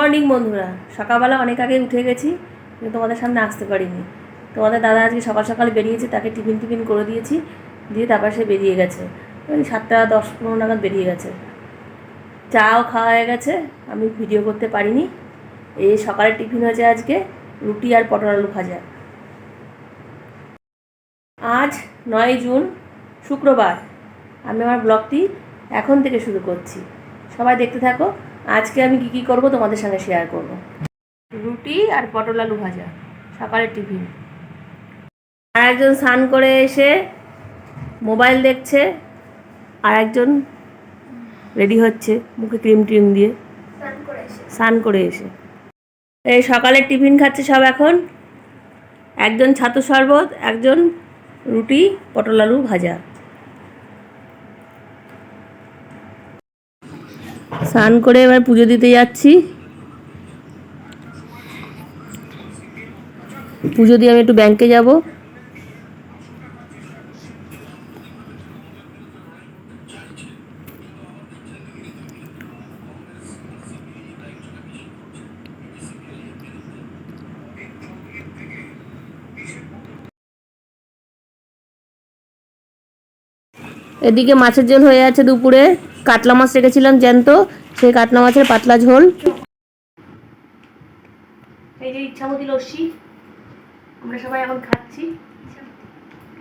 Morning বন্ধুরা, সকালবেলা অনেক আগে উঠে গেছি, কিন্তু তোমাদের সামনে আসতে পারিনি। তোমাদের দাদা আজকে সকাল সকাল বেরিয়েছে, তাকে টিফিন করে দিয়েছি, দিয়ে তারপর সে বেরিয়ে গেছে। ওই 7:10-15 নাগাদ বেরিয়ে গেছে। চাও খাওয়া হয়ে গেছে, আমি ভিডিও করতে পারিনি। এই সকালের টিফিন হয়েছে আজকে রুটি আর পটল আলু ভাজা। আজ 9 জুন শুক্রবার। আমি আমার ব্লগটি এখন থেকে শুরু করছি, সবাই দেখতে থাকো। আজকে আমি কী করবো তোমাদের সঙ্গে শেয়ার করব। রুটি আর পটল আলু ভাজা সকালের টিফিন। আর একজন স্নান করে এসে মোবাইল দেখছে, আর একজন রেডি হচ্ছে মুখে ক্রিম দিয়ে স্নান করে এসে। এই সকালের টিফিন খাচ্ছে সব এখন। একজন ছাতু শরবত, একজন রুটি পটল আলু ভাজা। স্নান করে এবার পুজো দিতে যাচ্ছি। পুজো দিয়ে আমি একটু ব্যাংকে যাব। এদিকে মাছের ঝোল হয়ে আছে দুপুরে। কাতলা মাছ রেখেছিলাম জ্যান্ত, সেই কাতলা মাছের পাতলা ঝোল। এই যে ইচ্ছামতি লস্যি আমরা সবাই এখন খাচ্ছি।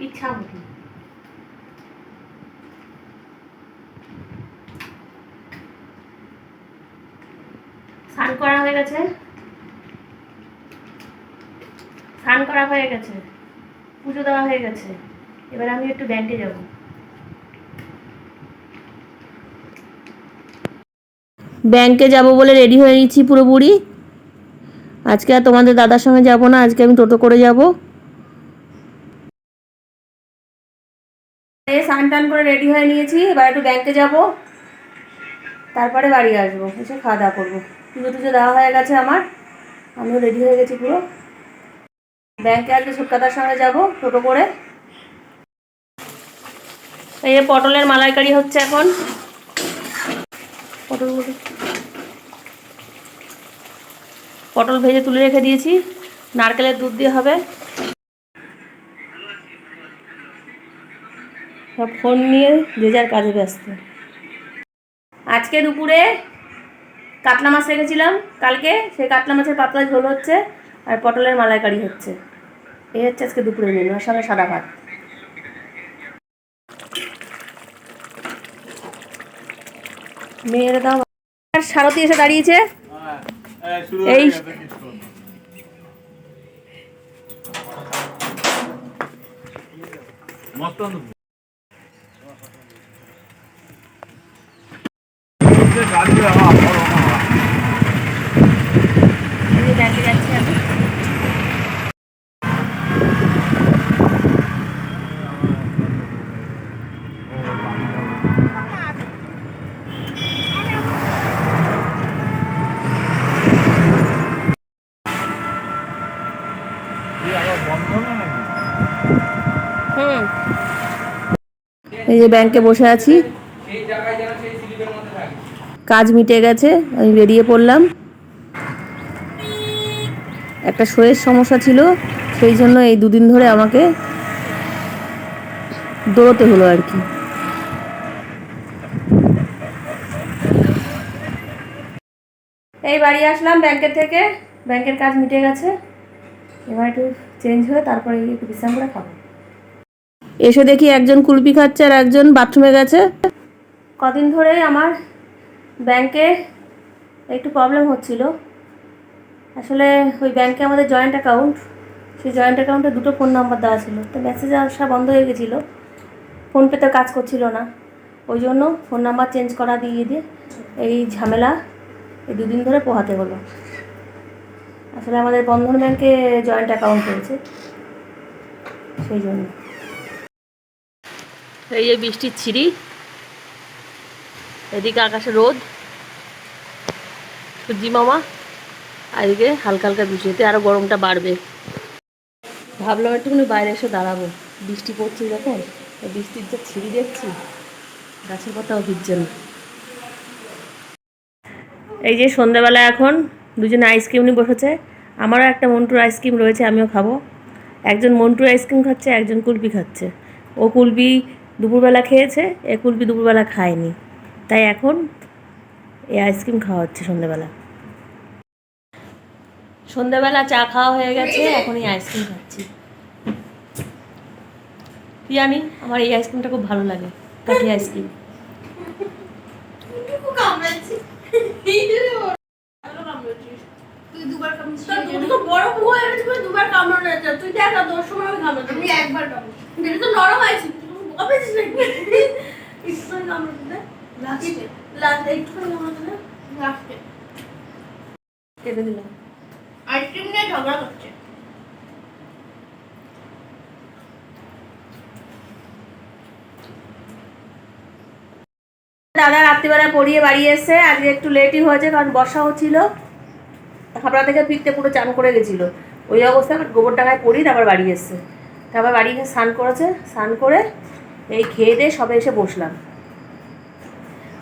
ইচ্ছামতি স্নান করা হয়ে গেছে, পুজো দেওয়া হয়ে গেছে। এবার আমি একটু ব্যাংকে যাব। ব্যাংকে যাব বলে রেডি হয়ে নিচ্ছি পুরোপুরি। আজকে আর তোমাদের দাদার সঙ্গে যাব না, আজকে আমি টোটো করে যাব। স্নান টান করে রেডি হয়ে নিয়েছি, এবার একটু ব্যাংকে যাব, তারপরে বাড়ি আসবো, এসে খাওয়া দাওয়া করবো। পুজো দেওয়া হয়ে গেছে আমার, আমিও রেডি হয়ে গেছি পুরো। ব্যাংকে আজকে সুকাদার সঙ্গে যাব টোটো করে। এই যে পটলের মালাইকারি হচ্ছে এখন। পটল ভেজে তুলে রেখে দিয়েছি, নারকেলের দুধ দিয়ে হবে। সব ফোন নিয়ে যে যার কাজে ব্যস্ত। আজকে দুপুরে কাতলা মাছ রেখেছিলাম কালকে, সেই কাতলা মাছের পাতলা ঝোল হচ্ছে, আর পটলের মালাইকারি হচ্ছে। এই হচ্ছে আজকে দুপুরের মেনু, আর সঙ্গে সাদা ভাত। মেয়েরা দাও। সারথি এসে দাঁড়িয়েছে। এই ব্যাংকে যাচ্ছি আমি। এই যে ব্যাংকে বসে আছি, কাজ মিটে গেছে, আমি বেরিয়ে পড়লাম। একটা শোয়ের সমস্যা ছিল, সেই জন্য এই দুদিন ধরে আমাকে দৌড়তে হলো আর কি। এই বাড়ি আসলাম ব্যাংকের থেকে, ব্যাংকের কাজ মিটে গেছে। এবার একটু চেঞ্জ হয়ে তারপরে একটু বিশ্রাম করে খাবো। এসে দেখি একজন কুলপি খাচ্ছে আর একজন বাথরুমে গেছে। কদিন ধরেই আমার ব্যাংকে একটু প্রবলেম হচ্ছিল। আসলে ওই ব্যাংকে আমাদের জয়েন্ট অ্যাকাউন্ট, সেই জয়েন্ট অ্যাকাউন্টে দুটো ফোন নাম্বার দেওয়া ছিল, তো মেসেজ আসা বন্ধ হয়ে গেছিলো, ফোনপেতে কাজ করছিল না। ওই জন্য ফোন নাম্বার চেঞ্জ করা দিয়ে এই ঝামেলা এই দুদিন ধরে পোহাতে হলো। আসলে আমাদের বন্ধন ব্যাংকে জয়েন্ট অ্যাকাউন্ট হয়েছে, সেই জন্য। এই যে বৃষ্টির ছিরি, এদিকে আকাশে রোদ, সূর্যি মামা, আর এদিকে হালকা হালকা বৃষ্টিতে আরও গরমটা বাড়বে। ভাবলাম একটুখানি বাইরে এসে দাঁড়াবো, বৃষ্টি পড়ছে যখন, বৃষ্টির যে ছিরি দেখছি, গাছের পাতাও ভিজছে না। এই যে সন্ধ্যাবেলা এখন দুজনে আইসক্রিম নিয়ে বসেছে। আমারও একটা মন্টুর আইসক্রিম রয়েছে, আমিও খাবো। একজন মন্টুর আইসক্রিম খাচ্ছে, একজন কুলফি খাচ্ছে। ও কুলফি দুপুরবেলা খেয়েছে, এ কুলফি দুপুরবেলা খায়নি, তাই এখন এই আইসক্রিম খাওয়া হচ্ছে সন্ধ্যেবেলা। সন্ধ্যেবেলা চা খাওয়া হয়ে গেছে, এখন এই আইসক্রিম খাচ্ছি। জানি আমার এই আইসক্রিমটা খুব ভালো লাগে, কাঠি আইসক্রিম। কেটে দিলাম। আইসক্রিম নিয়ে ঝগড়া করছে। দাদা রাত্রিবেলা পড়িয়ে বাড়ি এসে আজকে একটু লেটই হয়েছে, কারণ বর্ষা হচ্ছিল। হাবড়া থেকে ফিরতে পুরো চান করে গেছিলো, ওই অবস্থায় গোবর ডাঙায় পড়ি তারপর বাড়ি এসছে। তারপর বাড়ি এসে স্নান করেছে, স্নান করে এই খেয়ে দিয়ে সবে এসে বসলাম।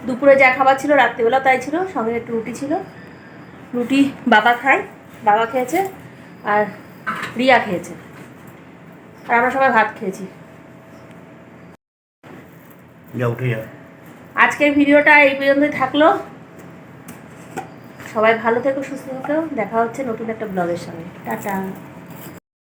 দুপুরে যা খাবার ছিল রাত্রিবেলা তাই ছিল, সঙ্গে একটু রুটি ছিল। রুটি বাবা খায়, বাবা খেয়েছে, আর রিয়া খেয়েছে, আর আমরা সবাই ভাত খেয়েছি। আজকের ভিডিওটা এই পর্যন্তই থাকলো। সবাই ভালো থেকো, সুস্থ থেকো। দেখা হচ্ছে নতুন একটা ব্লগের সঙ্গে। টাটা।